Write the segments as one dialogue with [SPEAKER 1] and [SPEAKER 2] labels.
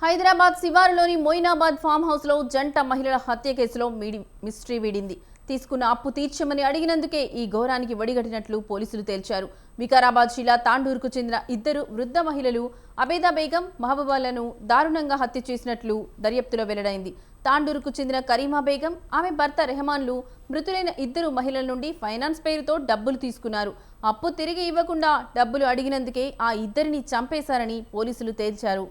[SPEAKER 1] హైదరాబాద్ శివారులోని Moinabad farm house లో జంట మహిళల హత్య కేసులో మిస్టరీ వీడింది. తీసుకున్న అప్పు తీర్చమని అడిగినందుకే ఈ ఘోరానికి వడిగట్టినట్లు పోలీసులు తేల్చారు. వికారాబాద్ జిల్లా తాండూరుకు చెందిన ఇద్దరు వృద్ధ మహిళలు అబేదా బేగం, మహబూబాలను దారుణంగా హత్య చేసినట్లు దర్యాప్తులో వెల్లడైంది. తాండూరుకు చెందిన కరీమా బేగం, ఆమె భర్త రెహమాన్లు మృతులైన ఇద్దరు మహిళల నుండి ఫైనాన్స్ పేరుతో డబ్బులు తీసుకున్నారు. అప్పు తిరిగి ఇవ్వకుండా డబ్బులు అడిగినందుకే ఆ ఇద్దరిని చంపేశారని పోలీసులు తేల్చారు.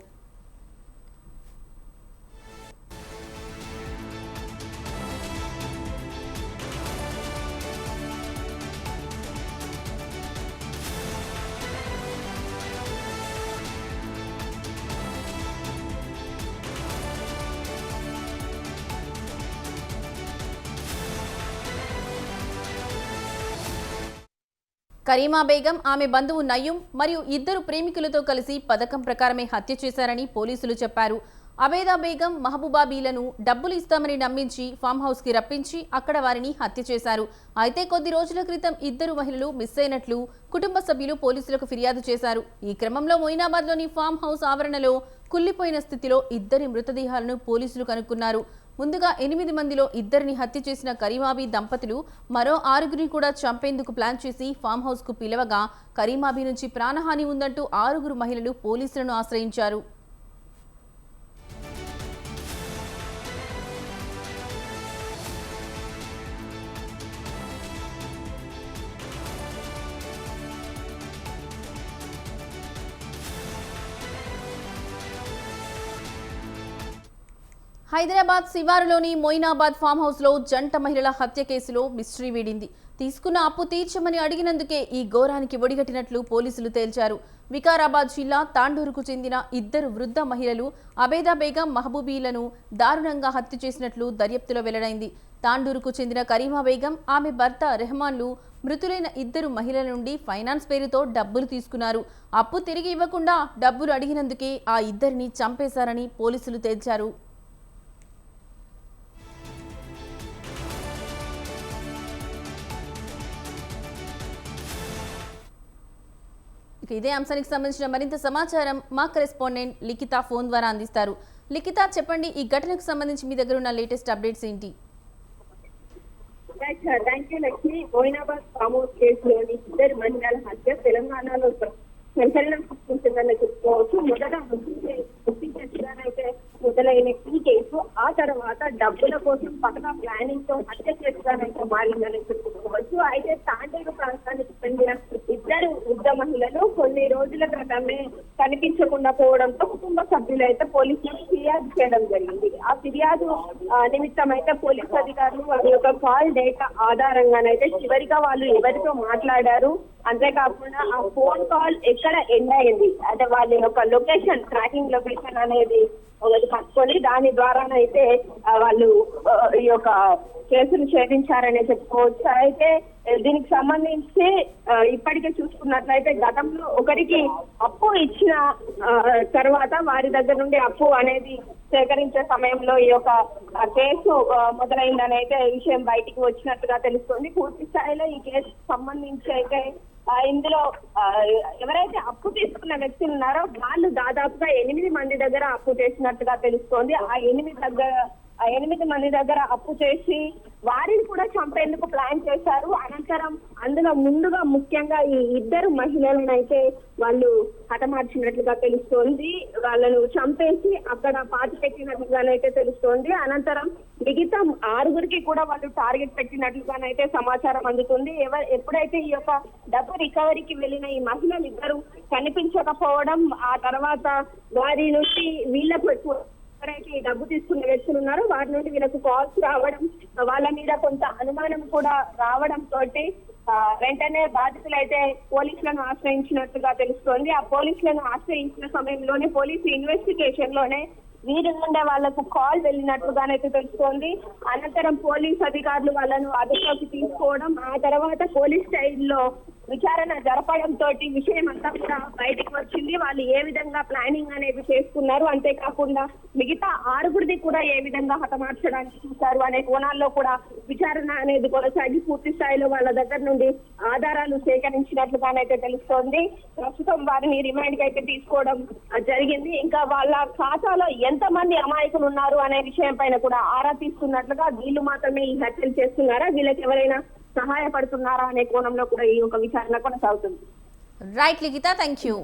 [SPEAKER 1] కరీమా బేగం, ఆమె బంధువు నయ్యం మరియు ఇద్దరు ప్రేమికులతో కలిసి పథకం ప్రకారమే హత్య చేశారని పోలీసులు చెప్పారు. అబేదా బేగం, మహబూబాబీలను డబ్బులు ఇస్తామని నమ్మించి ఫామ్ హౌస్ కి రప్పించి అక్కడ వారిని హత్య చేశారు. అయితే కొద్ది రోజుల క్రితం ఇద్దరు మహిళలు మిస్ అయినట్లు కుటుంబ సభ్యులు పోలీసులకు ఫిర్యాదు చేశారు. ఈ క్రమంలో మొయినాబాద్లోని ఫామ్ హౌస్ ఆవరణలో కుళ్లిపోయిన స్థితిలో ఇద్దరి మృతదేహాలను పోలీసులు కనుక్కున్నారు. ముందుగా 8 మందిలో ఇద్దరిని హత్య చేసిన కరీమాబీ దంపతులు మరో 6గురిని కూడా చంపేందుకు ప్లాన్ చేసి ఫామ్ హౌస్ కు పిలవగా కరీమాబీ నుంచి ప్రాణహాని ఉందంటూ 6గురు మహిళలు పోలీసులను ఆశ్రయించారు. హైదరాబాద్ శివారులోని మొయినాబాద్ ఫామ్ హౌస్ లో జంట మహిళల హత్య కేసులో మిస్టరీ వీడింది. తీసుకున్న అప్పు తీర్చమని అడిగినందుకే ఈ ఘోరానికి ఒడిగట్టినట్లు పోలీసులు తేల్చారు. వికారాబాద్ జిల్లా తాండూరుకు చెందిన ఇద్దరు వృద్ధ మహిళలు అబేదా బేగం, మహబూబీలను దారుణంగా హత్య చేసినట్లు దర్యాప్తులో వెల్లడైంది. తాండూరుకు చెందిన కరీమా బేగం, ఆమె భర్త రెహమాన్లు మృతులైన ఇద్దరు మహిళల నుండి ఫైనాన్స్ పేరుతో డబ్బులు తీసుకున్నారు. అప్పు తిరిగి ఇవ్వకుండా డబ్బులు అడిగినందుకే ఆ ఇద్దరిని చంపేశారని పోలీసులు తేల్చారు. ఇదే అంశానికి సంబంధించిన మరింత సమాచారం మా కరెస్పాండెంట్ లిఖిత ఫోన్ ద్వారా అందిస్తారు. లిఖిత, చెప్పండి, ఈ ఘటనకు సంబంధించి మీ దగ్గర ఉన్న లేటెస్ట్ అప్డేట్స్ ఏంటి?
[SPEAKER 2] Thank you Lakshmi. Moinabad farm house కేసులోని ఇద్దరు మహిళల హత్య తెలంగాణలో సంచలనం సృష్టించిందని చెప్పుకోవచ్చు. మొదట అయితే మొదలైన ఈ కేసు ఆ తర్వాత డబ్బుల కోసం పక్కన ప్లానింగ్ తో హత్య చేస్తానైతే మారిందని చెప్పుకోవచ్చు. అయితే తాండూరు ప్రాంతానికి చెందిన ఇద్దరు వృద్ధ మహిళలు కొన్ని రోజుల క్రితమే కనిపించకుండా పోవడంతో కుటుంబ సభ్యులు అయితే పోలీసులకు ఫిర్యాదు చేయడం జరిగింది. ఆ ఫిర్యాదు నిమిత్తం అయితే పోలీసు అధికారులు వారి యొక్క కాల్ డేటా ఆధారంగానైతే చివరిగా వాళ్ళు ఎవరితో మాట్లాడారు, అంతేకాకుండా ఆ ఫోన్ కాల్ ఎక్కడ ఎండ్ అయింది, అంటే వాళ్ళ యొక్క లొకేషన్, ట్రాకింగ్ లొకేషన్ అనేది ఒకటి కట్టుకొని దాని ద్వారానైతే వాళ్ళు ఈ యొక్క కేసును ఛేదించారనే చెప్పుకోవచ్చు. అయితే దీనికి సంబంధించి ఇప్పటికే చూసుకున్నట్లయితే గతంలో ఒకరికి అప్పు ఇచ్చిన తర్వాత వారి దగ్గర నుండి అప్పు అనేది సేకరించే సమయంలో ఈ యొక్క కేసు మొదలైందని అయితే విషయం బయటికి వచ్చినట్టుగా తెలుస్తుంది. పూర్తి స్థాయిలో ఈ కేసు సంబంధించి అయితే ఇందులో ఎవరైతే అప్పు తీసుకున్న వ్యక్తులు ఉన్నారో వాళ్ళు దాదాపుగా 8 మంది దగ్గర అప్పు చేసినట్టుగా తెలుస్తోంది. ఆ 8 మంది దగ్గర అప్పు చేసి వారిని కూడా చంపేందుకు ప్లాన్ చేశారు. అనంతరం అందులో ముందుగా ముఖ్యంగా ఈ ఇద్దరు మహిళలను అయితే వాళ్ళు హతమార్చినట్లుగా తెలుస్తోంది. వాళ్ళను చంపేసి అక్కడ పాతి పెట్టినట్లుగానైతే తెలుస్తోంది. అనంతరం మిగతా 6గురికి కూడా వాళ్ళు టార్గెట్ పెట్టినట్లుగానైతే సమాచారం అందుతుంది. ఎప్పుడైతే ఈ యొక్క డబ్బు రికవరీకి వెళ్ళిన ఈ మహిళలు ఇద్దరు కనిపించకపోవడం, ఆ తర్వాత వారి నుంచి వీళ్ళకు ఎవరైతే ఈ డబ్బు తీసుకున్న వ్యక్తులు ఉన్నారో వారి నుండి వీళ్ళకు కాల్స్ రావడం, వాళ్ళ మీద కొంత అనుమానం కూడా రావడం తోటి వెంటనే బాధితులు అయితే పోలీసులను ఆశ్రయించినట్టుగా తెలుస్తోంది. ఆ పోలీసులను ఆశ్రయించిన సమయంలోనే పోలీసు ఇన్వెస్టిగేషన్ లోనే వీరి నుండే వాళ్లకు కాల్ వెళ్ళినట్లుగానైతే తెలుస్తోంది. అనంతరం పోలీసు అధికారులు వాళ్ళను అదుపులోకి తీసుకోవడం, ఆ తర్వాత పోలీస్ స్టైల్లో విచారణ జరపడం తోటి విషయం అంతా కూడా బయటకు వచ్చింది. జరిగింది, వాళ్ళు ఏ విధంగా ప్లానింగ్ అనేది చేసుకున్నారు, అంతేకాకుండా మిగతా 6గురిది కూడా ఏ విధంగా హతమార్చడానికి చూశారు అనే కోణాల్లో కూడా విచారణ అనేది కొనసాగి పూర్తి స్థాయిలో వాళ్ళ దగ్గర నుండి ఆధారాలు సేకరించినట్లుగానైతే తెలుస్తోంది. ప్రస్తుతం వారిని రిమాండ్ కి అయితే తీసుకోవడం జరిగింది. ఇంకా వాళ్ళ ఖాతాలో ఎంతమంది అమాయకులు ఉన్నారు అనే విషయం పైన కూడా ఆరా తీస్తున్నట్లుగా, వీళ్ళు మాత్రమే ఈ హత్యలు చేస్తున్నారా, వీళ్ళకి ఎవరైనా సహాయపడుతున్నారా అనే కోణంలో కూడా ఈ ఒక విచారణ కొనసాగుతుంది.
[SPEAKER 1] Right Likhita, thank you.